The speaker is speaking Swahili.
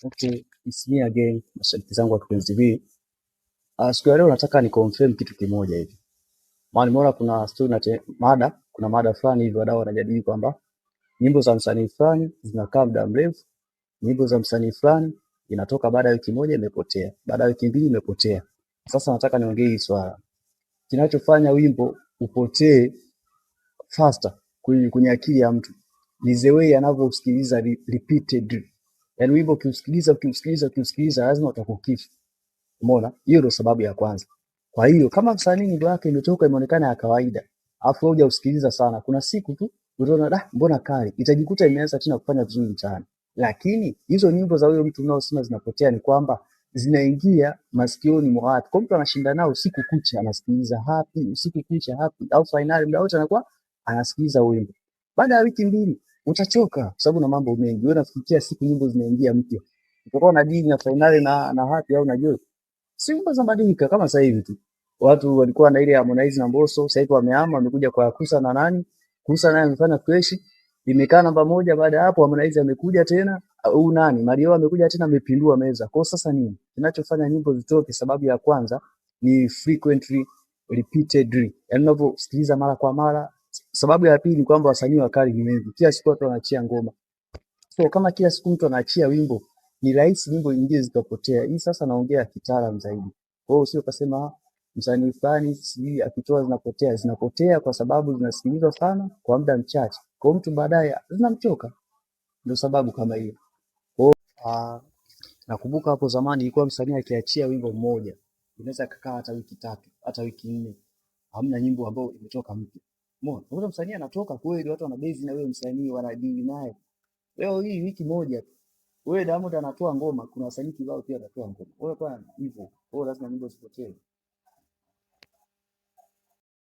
Okay, it's me again, mashabiki zangu wa Kipenzi TV. Siku ya leo nataka ni confirm kitu kimoja hivi. Maana nimeona kuna story kuna mada fulani hivi wadau wanajadili kwamba nyimbo za msanii fulani zinakaa muda mrefu, nyimbo za msanii fulani inatoka baada ya wiki moja imepotea, baada ya wiki mbili imepotea. Sasa nataka niongee hii swala. Kinachofanya wimbo upotee faster kwenye akili ya mtu ni the way anavyosikiliza repeatedly. Yaani wimbo ukiusikiliza lazima utakukifu. Umeona? Hiyo ndio sababu ya kwanza. Kwa hiyo kama msanii nyimbo yake imetoka imeonekana ya kawaida, afu wewe hujausikiliza sana, kuna siku tu utaona mbona kali, itajikuta imeanza tena kufanya vizuri mtaani. Lakini hizo nyimbo za huyo mtu unaosema zinapotea ni kwamba zinaingia masikioni mwa watu. Kwa mtu anashinda nao usiku kucha anasikiliza happy, usiku kucha happy, au finali muda wote anakuwa anasikiliza wimbo. Baada ya wiki mbili utachoka kwa sababu na mambo mengi. Wewe unafikia siku nyimbo zinaingia mpya. Utakuwa na dini na finali na happy au na joy. Siku zinabadilika kama sasa hivi tu. Watu walikuwa na ile Harmonize na Mbosso, sasa hivi wamehama wamekuja kwa Kusa na nani? Kusa naye amefanya fresh, imekaa namba moja. Baada ya hapo Harmonize amekuja tena, au nani? Mario amekuja tena amepindua meza. Kwa sasa nini? Kinachofanya nyimbo zitoke, sababu ya kwanza ni frequently repeatedly. Yaani unavyosikiliza mara kwa mara. Sababu ya pili ni kwamba wasanii wakali ni wengi. Kila siku watu wanaachia ngoma. So kama kila siku mtu anaachia wimbo, ni rahisi nyimbo nyingine zikapotea. Hii sasa naongea kitaalamu zaidi. Kwa hiyo usio kasema msanii fulani sijui akitoa zinapotea. Zinapotea kwa sababu zinasikilizwa sana kwa muda mchache. Kwa hiyo mtu baadaye zinamchoka. Ndio sababu kama hiyo. Kwa hiyo nakumbuka hapo zamani ilikuwa msanii akiachia wimbo mmoja, inaweza kukaa hata wiki tatu, hata wiki nne. Hamna nyimbo ambayo imetoka mpya. Umeona? Unaona msanii anatoka kweli watu wana base na wewe msanii wanadili naye. Leo hii wiki moja wewe Diamond anatoa ngoma, kuna wasanii kibao pia wanatoa ngoma. Wewe kwa hivyo, wewe lazima nyimbo zipotee.